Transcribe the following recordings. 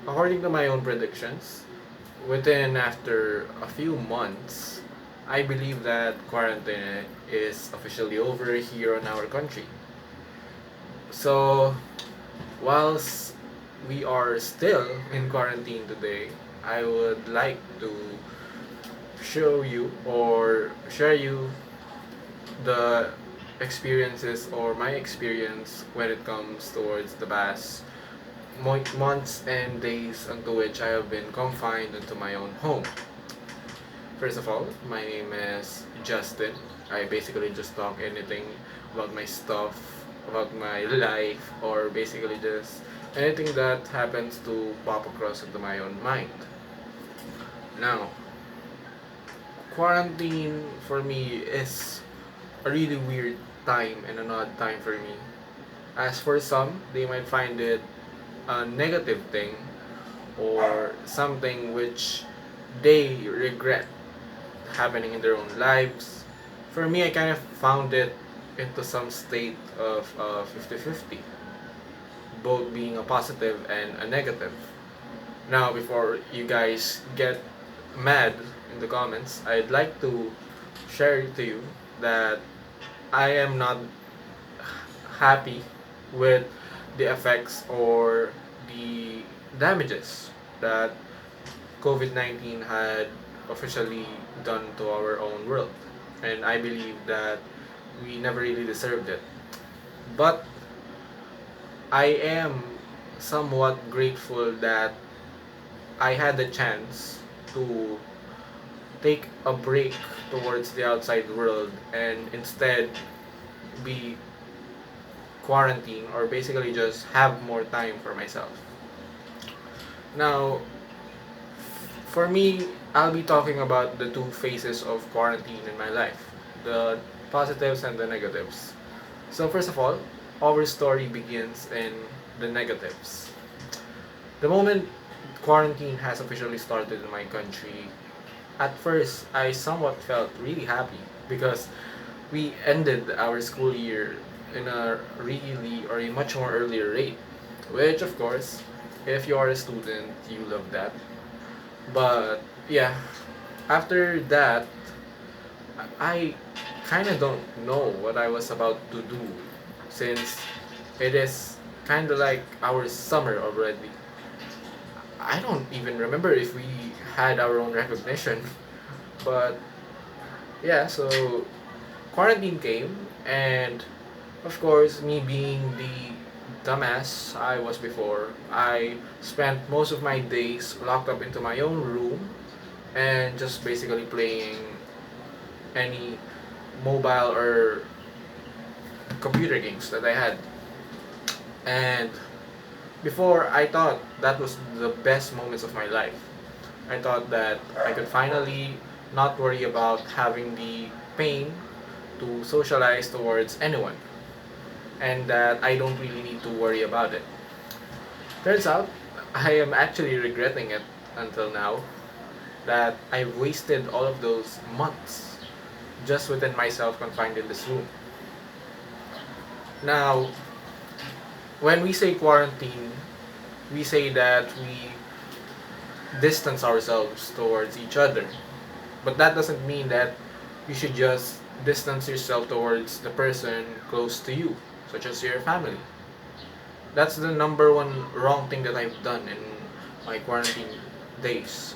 According to my own predictions, within after a few months, I believe that quarantine is officially over here in our country. So, whilst we are still in quarantine today, I would like to show you or share you the experiences or my experience when it comes towards the past months and days unto which I have been confined into my own home. First of all, my name is Justin. I basically just talk anything about my stuff, about my life, or basically just anything that happens to pop across into my own mind. Now, quarantine for me is a really weird time and an odd time for me. As for some, they might find it a negative thing or something which they regret happening in their own lives. For me, I kind of found it into some state of 50-50, both being a positive and a negative. Now, before you guys get mad in the comments, I'd like to share to you that I am not happy with the effects or the damages that COVID 19 had officially done to our own world. And I believe that we never really deserved it. But I am somewhat grateful that I had the chance to take a break towards the outside world and instead be quarantined or basically just have more time for myself. Now, for me, I'll be talking about the two phases of quarantine in my life, the positives and the negatives. So, first of all, our story begins in the negatives. The moment quarantine has officially started in my country, at first I somewhat felt really happy because we ended our school year in a really or a much more earlier rate, which of course, if you are a student, you love that. But yeah, after that, I kind of don't know what I was about to do since it is kind of like our summer already. I don't even remember if we had our own recognition, but yeah, so quarantine came, and of course, me being the dumbass I was before, I spent most of my days locked up into my own room and just basically playing any mobile or computer games that I had. And before, I thought that was the best moments of my life. I thought that I could finally not worry about having the pain to socialize towards anyone and that I don't really need to worry about it. Turns out, I am actually regretting it until now that I've wasted all of those months just within myself confined in this room. Now, when we say quarantine, we say that we distance ourselves towards each other. But that doesn't mean that you should just distance yourself towards the person close to you, such as your family. That's the number one wrong thing that I've done in my quarantine days.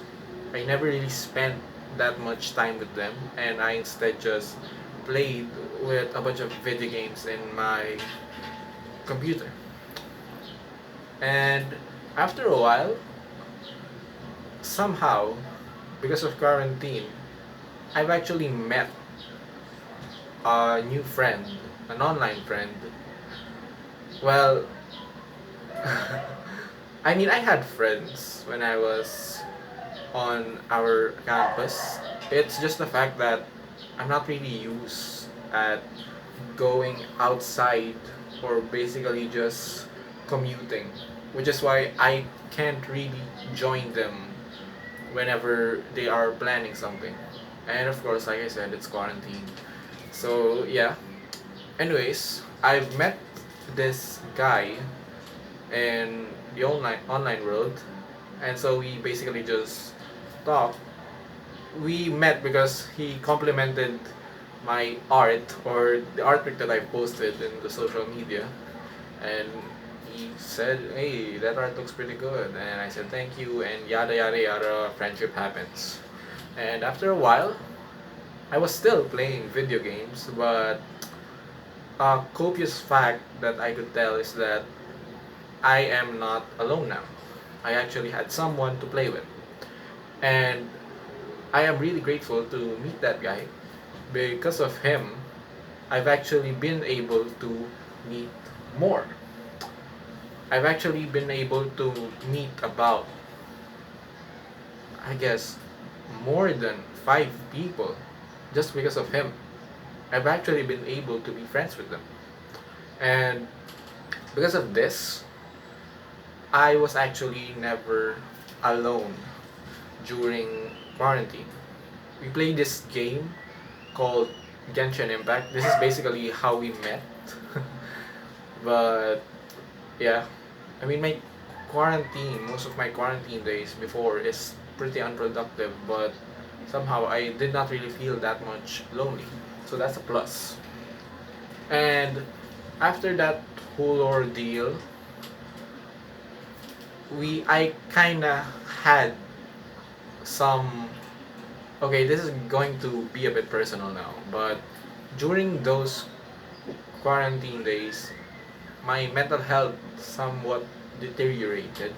I never really spent that much time with them, and I instead just played with a bunch of video games in my computer. And after a while, somehow, because of quarantine, I've actually met a new friend, an online friend. Well, I mean, I had friends when I was on our campus. It's just the fact that I'm not really used at going outside or basically just commuting, which is why I can't really join them whenever they are planning something. And of course, like I said, it's quarantine. So yeah. Anyways, I've met this guy in the online world, and so we basically just talked. We met because he complimented my art or the artwork that I posted in the social media, and he said, "Hey, that art looks pretty good," and I said, "Thank you," and yada yada yada. Friendship happens, and after a while, I was still playing video games, but a copious fact that I could tell is that I am not alone now. I actually had someone to play with, and I am really grateful to meet that guy. Because of him, I've actually been able to meet more. I've actually been able to meet about, I guess, more than 5 people just because of him. I've actually been able to be friends with them. And because of this, I was actually never alone during quarantine. We played this game called Genshin Impact. This is basically how we met. But yeah, I mean, most of my quarantine days before is pretty unproductive, but somehow I did not really feel that much lonely. So that's a plus. And after that whole ordeal, I kinda had some. Okay, this is going to be a bit personal now, but during those quarantine days, my mental health somewhat deteriorated,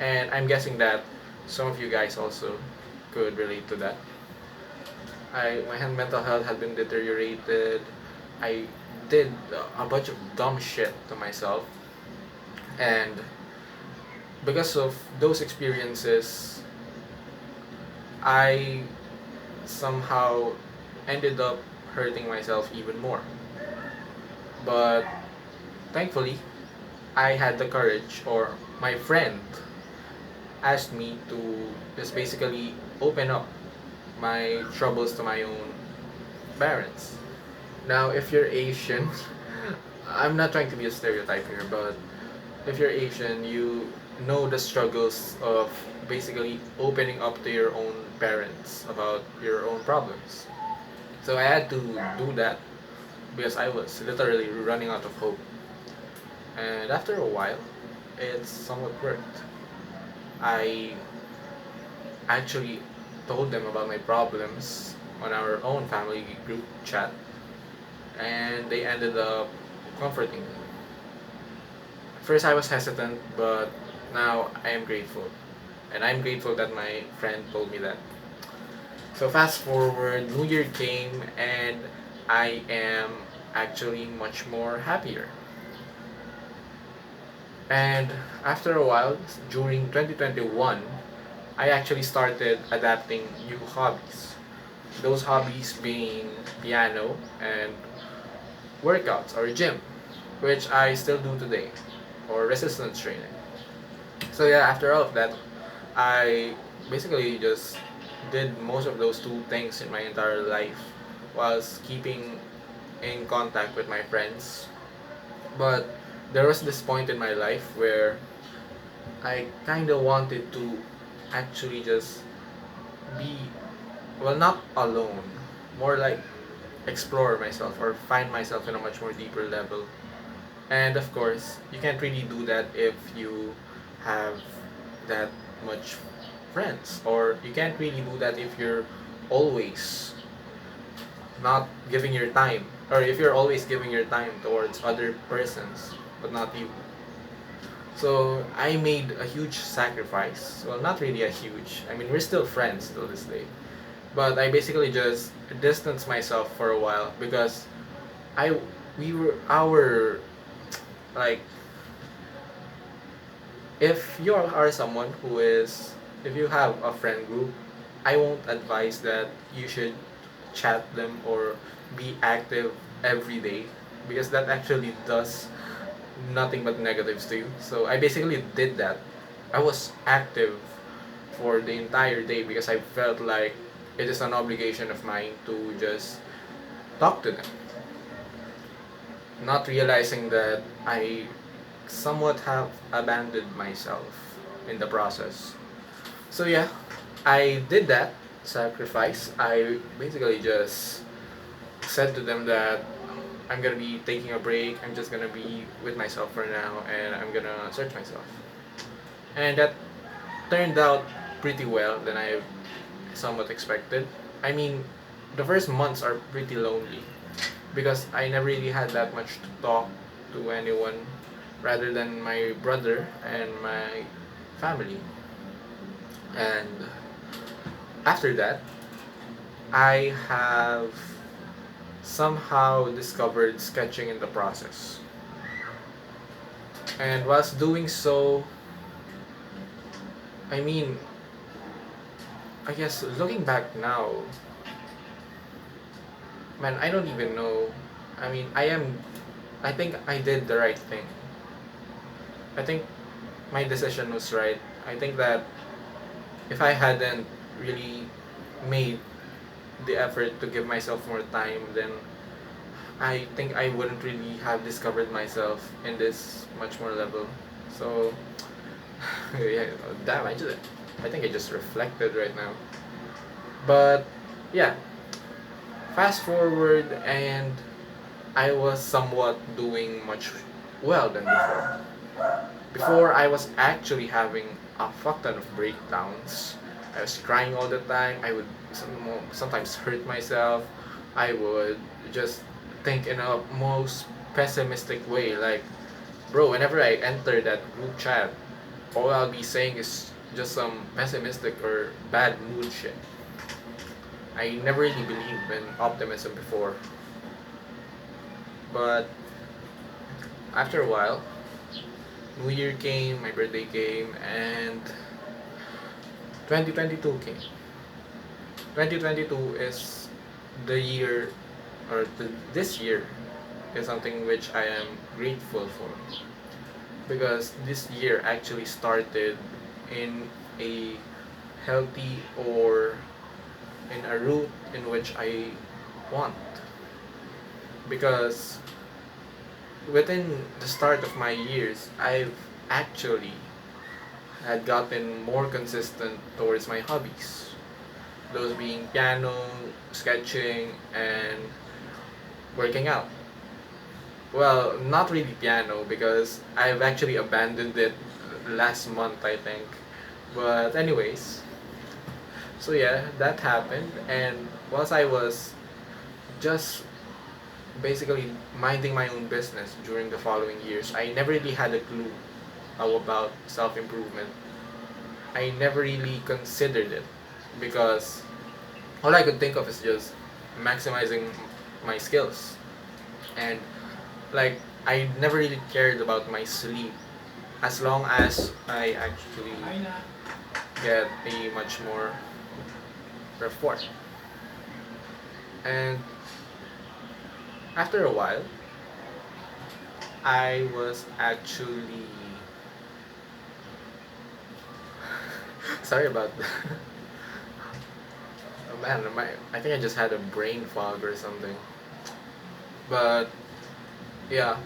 and I'm guessing that some of you guys also could relate to that. My mental health had been deteriorated. I did a bunch of dumb shit to myself, and because of those experiences, I somehow ended up hurting myself even more. But thankfully, I had the courage, or my friend asked me to just basically open up my troubles to my own parents. Now, if you're Asian, I'm not trying to be a stereotype here, but if you're Asian, you know the struggles of basically opening up to your own parents about your own problems. So I had to do that because I was literally running out of hope. And after a while, it somewhat worked. I actually told them about my problems on our own family group chat, and they ended up comforting me. First, I was hesitant, but now I am grateful. And I'm grateful that my friend told me that. So, fast forward, New Year came, and I am actually much more happier. And after a while, during 2021, I actually started adapting new hobbies. Those hobbies being piano and workouts or gym, which I still do today, or resistance training. So yeah, after all of that, I basically just did most of those two things in my entire life whilst keeping in contact with my friends. But there was this point in my life where I kind of wanted to actually just be, well, not alone, more like explore myself or find myself in a much more deeper level. And of course, you can't really do that if you have that much friends, or you can't really do that if you're always not giving your time, or if you're always giving your time towards other persons but not you. So I made a huge sacrifice. Well, not really a huge. I mean, we're still friends till this day. But I basically just distanced myself for a while because I we were our like if you are someone who is if you have a friend group, I won't advise that you should chat them or be active every day because that actually does nothing but negatives to you. So I basically did that. I was active for the entire day because I felt like it is an obligation of mine to just talk to them, not realizing that I somewhat have abandoned myself. in the process. So yeah, I did that sacrifice. I basically just said to them that I'm gonna be taking a break. I'm just gonna be with myself for now, and I'm gonna search myself. And that turned out pretty well than I somewhat expected. I mean, the first months are pretty lonely because I never really had that much to talk to anyone rather than my brother and my family. And after that, I have somehow discovered sketching in the process. And whilst doing so, I mean, I guess looking back now, man, I don't even know. I mean, I think I did the right thing. I think my decision was right. I think that if I hadn't really made the effort to give myself more time, then I think I wouldn't really have discovered myself in this much more level. So, yeah, damn, I think I just reflected right now. But yeah, fast forward, and I was somewhat doing much well than before. Before, I was actually having a fuck ton of breakdowns. I was crying all the time. I would sometimes hurt myself. I would just think in a most pessimistic way. Like, bro, whenever I enter that group chat, all I'll be saying is just some pessimistic or bad mood shit. I never really believed in optimism before. But after a while, New Year came, my birthday came, and 2022 came. 2022 is the year, or this year is something which I am grateful for because this year actually started in a healthy or in a route in which I want. Because within the start of my years, I've actually had gotten more consistent towards my hobbies. Those being piano, sketching, and working out. Well, not really piano because I've actually abandoned it last month, I think. But, anyways, so yeah, that happened. And whilst I was just basically minding my own business during the following years, I never really had a clue how about self improvement. I never really considered it because all I could think of is just maximizing my skills. And like, I never really cared about my sleep as long as I actually get a much more report. And after a while, I was actually sorry about that. Oh man, I think I just had a brain fog or something. But yeah.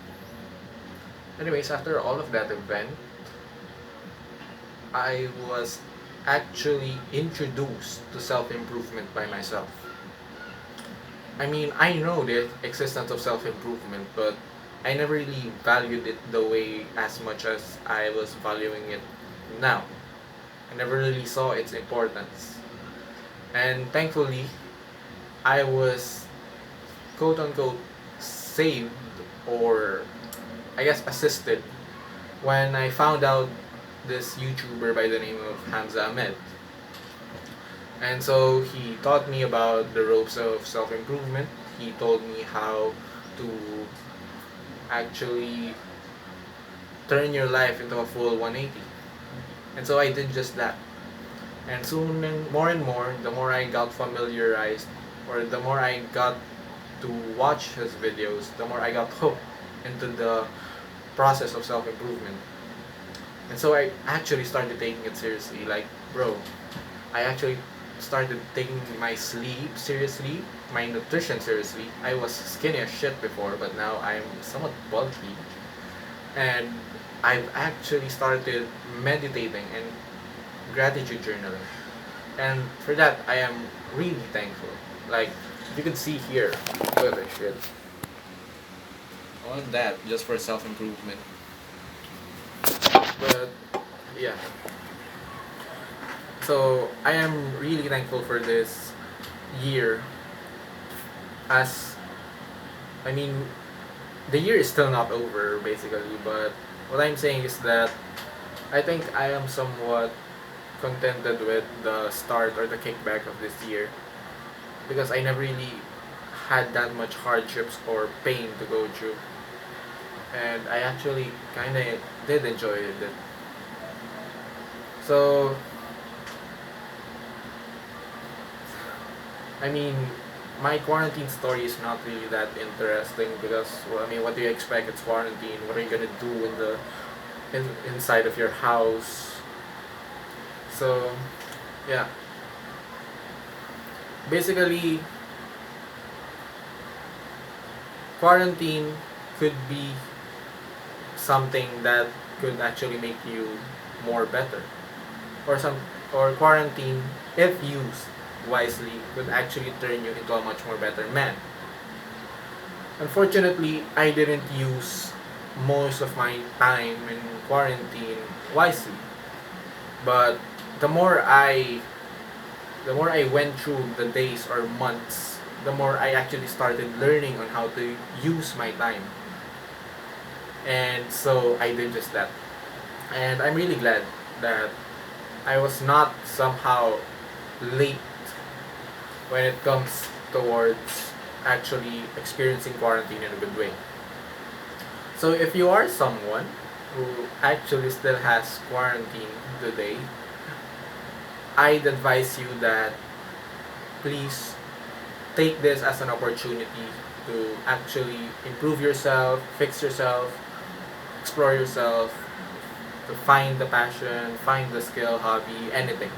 Anyways, after all of that event, I was actually introduced to self improvement by myself. I mean, I know the existence of self improvement, but I never really valued it the way as much as I was valuing it now. I never really saw its importance. And thankfully, I was quote unquote saved, or I guess assisted, when I found out this YouTuber by the name of Hamza Ahmed. And so he taught me about the ropes of self improvement. He told me how to actually turn your life into a full 180. And so I did just that. And soon, and more, the more I got familiarized, or the more I got to watch his videos, the more I got hooked into the process of self improvement. And so I actually started taking it seriously. Like, bro, I actually started taking my sleep seriously, my nutrition seriously. I was skinny as shit before, but now I'm somewhat bulky. And I've actually started meditating and gratitude journaling. And for that, I am really thankful. Like, you can see here, look at this shit. On that, just for self improvement. But, yeah. So, I am really thankful for this year. As, I mean, the year is still not over, basically, but what I'm saying is that I think I am somewhat contented with the start or the kickback of this year because I never really had that much hardships or pain to go through, and I actually kind of did enjoy it. So, I mean, my quarantine story is not really that interesting because, well, I mean, what do you expect? It's quarantine. What are you gonna do inside of your house? So, yeah. Basically, quarantine could be something that could actually make you more better, or quarantine, if used wisely, could actually turn you into a much more better man. Unfortunately, I didn't use most of my time in quarantine wisely. But the more I the more I went through the days or months, the more I actually started learning on how to use my time. And so I did just that. And I'm really glad that I was not somehow late when it comes towards actually experiencing quarantine in a good way. So if you are someone who actually still has quarantine today, I'd advise you that please take this as an opportunity to actually improve yourself, fix yourself, explore yourself, to find the passion, find the skill, hobby, anything.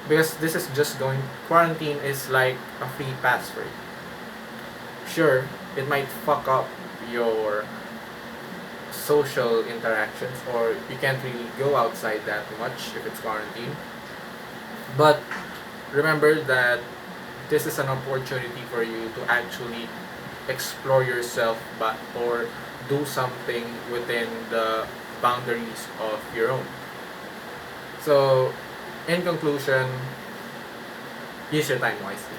Because this is just going, quarantine is like a free pass for you. Sure, it might fuck up your social interactions, or you can't really go outside that much if it's quarantine. But remember that this is an opportunity for you to actually explore yourself, but or do something within the boundaries of your own. So, in conclusion, use your time wisely.